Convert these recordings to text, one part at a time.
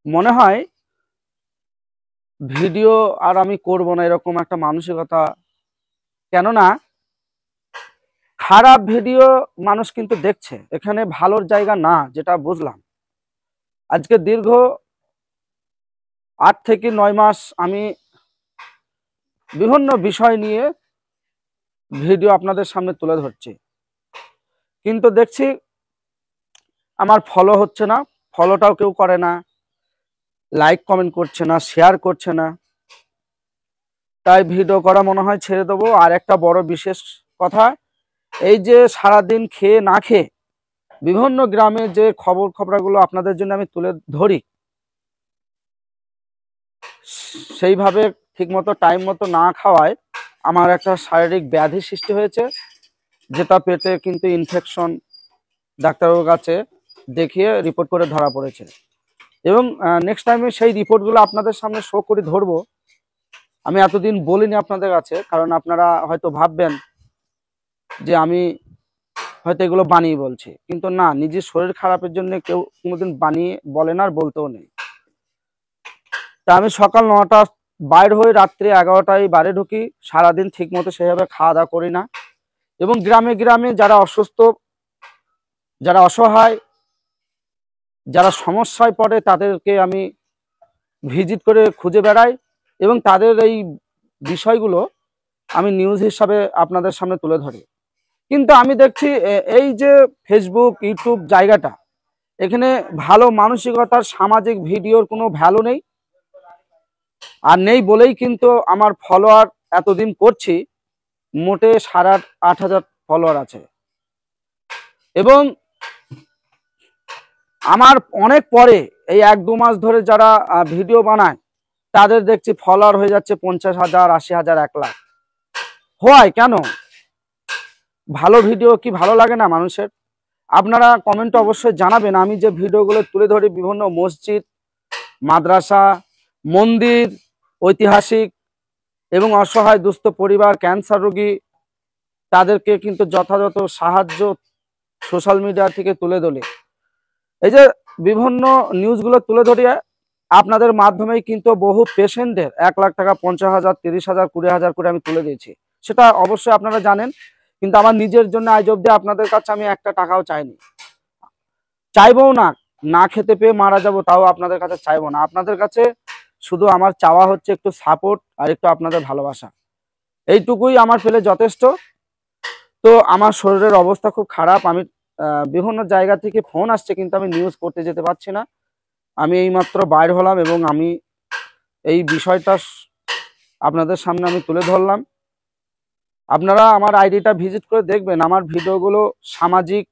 মনে হয় ভিডিও আর আমি করব না, এরকম একটা মানসিকতা। কেননা খারাপ ভিডিও মানুষ কিন্তু দেখছে, এখানে ভালোর জায়গা না, যেটা বুঝলাম। আজকে দীর্ঘ 8 থেকে 9 মাস আমি বিভিন্ন বিষয় নিয়ে ভিডিও আপনাদের সামনে তুলে ধরছি, কিন্তু দেখছি আমার ফলো হচ্ছে না, ফলোটাও কেউ করে না, লাইক কমেন্ট করছে না, শেয়ার করছে না। তাই ভিডিও করা মনে হয় ছেড়ে দেবো। আর একটা বড় বিশেষ কথা, এই যে সারাদিন খেয়ে না খেয়ে বিভিন্ন গ্রামে যে খবরগুলো আপনাদের জন্য আমি তুলে ধরি, সেইভাবে ঠিকমতো টাইম মতো না খাওয়ায় আমার একটা শারীরিক ব্যাধি সৃষ্টি হয়েছে, যেটা পেটে কিন্তু ইনফেকশন, ডাক্তারের কাছে দেখিয়ে রিপোর্ট করে ধরা পড়েছে। এবং নেক্সট টাইমে সেই রিপোর্টগুলো আপনাদের সামনে শো করে ধরবো। আমি এতদিন বলিনি আপনাদের কাছে, কারণ আপনারা হয়তো ভাববেন যে আমি হয়তো এগুলো বানিয়ে বলছি, কিন্তু না, নিজের শরীর খারাপের জন্য কেউ কোনোদিন বানিয়ে বলে না, আর বলতেও নেই। তা আমি সকাল 9টা বাইর হয়ে রাত্রি 11টায় বাড়ি ঢুকি, সারাদিন ঠিক মতো সেভাবে খাওয়া দাওয়া করি না। এবং গ্রামে গ্রামে যারা অসুস্থ, যারা অসহায়, যারা সমস্যায় পড়ে, তাদেরকে আমি ভিজিট করে খুঁজে বেড়াই এবং তাদের এই বিষয়গুলো আমি নিউজ হিসাবে আপনাদের সামনে তুলে ধরি। কিন্তু আমি দেখছি এই যে ফেসবুক, ইউটিউব জায়গাটা, এখানে ভালো মানসিকতার সামাজিক ভিডিওর কোনো ভ্যালু নেই। আর নেই বলেই কিন্তু আমার ফলোয়ার এতদিন করছি, মোটে 7,500 ফলোয়ার আছে। এবং আমার অনেক পরে এই 1-2 মাস ধরে যারা ভিডিও বানায়, তাদের দেখছি ফলোয়ার হয়ে যাচ্ছে 50,000, 80,000, 1 লাখ। হয় কেন? ভালো ভিডিও কি ভালো লাগে না মানুষের? আপনারা কমেন্টে অবশ্যই জানাবেন। আমি যে ভিডিওগুলো তুলে ধরি বিভিন্ন মসজিদ, মাদ্রাসা, মন্দির, ঐতিহাসিক এবং অসহায় দুস্থ পরিবার, ক্যান্সার রোগী, তাদেরকে কিন্তু যথাযথ সাহায্য সোশ্যাল মিডিয়া থেকে তুলে ধরে, এই যে বিভিন্ন নিউজগুলো তুলে ধরিয়ে আপনাদের মাধ্যমেই কিন্তু বহু পেশেন্টদের 1 লাখ টাকা, 50,000, 30,000, 20,000 করে আমি তুলে দিয়েছি। সেটা অবশ্যই আপনারা জানেন। কিন্তু আমার নিজের জন্য আজ অব্দি আপনাদের কাছে আমি একটা টাকাও চাইনি, চাইবও না। না খেতে পেয়ে মারা যাব, তাও আপনাদের কাছে চাইবো না। আপনাদের কাছে শুধু আমার চাওয়া হচ্ছে একটু সাপোর্ট আর একটু আপনাদের ভালোবাসা, এইটুকুই আমার পেলে যথেষ্ট। তো আমার শরীরের অবস্থা খুব খারাপ। আমি বিভিন্ন জায়গা থেকে ফোন আসছে, কিন্তু আমি নিউজ করতে যেতে পারছি না। আমি এইমাত্র বাইর হলাম এবং আমি এই বিষয়টা আপনাদের সামনে আমি তুলে ধরলাম। আপনারা আমার আইডিটা ভিজিট করে দেখবেন, আমার ভিডিওগুলো সামাজিক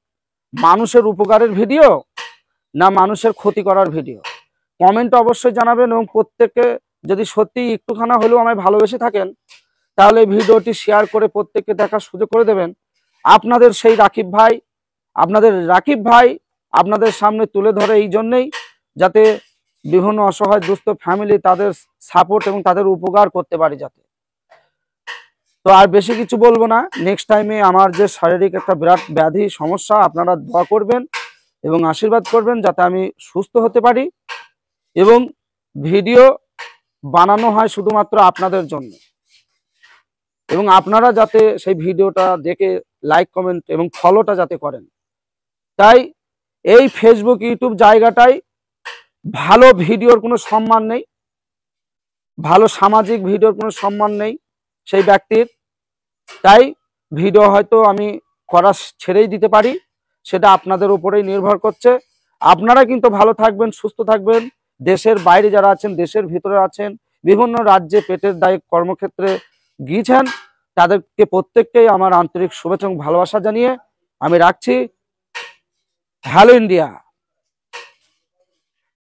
মানুষের উপকারের ভিডিও না মানুষের ক্ষতি করার ভিডিও। কমেন্টে অবশ্যই জানাবেন এবং প্রত্যেককে যদি সত্যি একটুখানা হলেও আমায় ভালোবেসে থাকেন, তাহলে ভিডিওটি শেয়ার করে প্রত্যেককে দেখার সুযোগ করে দেবেন। আপনাদের সেই রাকিব ভাই, আপনাদের সামনে তুলে ধরে এই জন্যেই, যাতে বিভিন্ন অসহায় দুস্থ ফ্যামিলি তাদের সাপোর্ট এবং তাদের উপকার করতে পারি যাতে। তো আর বেশি কিছু বলবো না। নেক্সট টাইমে আমার যে শারীরিক একটা বিরাট ব্যাধি সমস্যা, আপনারা দোয়া করবেন এবং আশীর্বাদ করবেন যাতে আমি সুস্থ হতে পারি। এবং ভিডিও বানানো হয় শুধুমাত্র আপনাদের জন্য, এবং আপনারা যাতে সেই ভিডিওটা দেখে লাইক, কমেন্ট এবং ফলোটা যাতে করেন। তাই এই ফেসবুক, ইউটিউব জায়গাটায় ভালো ভিডিওর কোনো সম্মান নেই, ভালো সামাজিক ভিডিওর কোনো সম্মান নেই সেই ব্যক্তির। তাই ভিডিও হয়তো আমি করা ছেড়েই দিতে পারি, সেটা আপনাদের উপরেই নির্ভর করছে। আপনারা কিন্তু ভালো থাকবেন, সুস্থ থাকবেন। দেশের বাইরে যারা আছেন, দেশের ভিতরে আছেন, বিভিন্ন রাজ্যে পেটের দায়ে কর্মক্ষেত্রে গিয়েছেন, তাদেরকে প্রত্যেককেই আমার আন্তরিক শুভেচ্ছা এবং ভালোবাসা জানিয়ে আমি রাখছি। Hello India.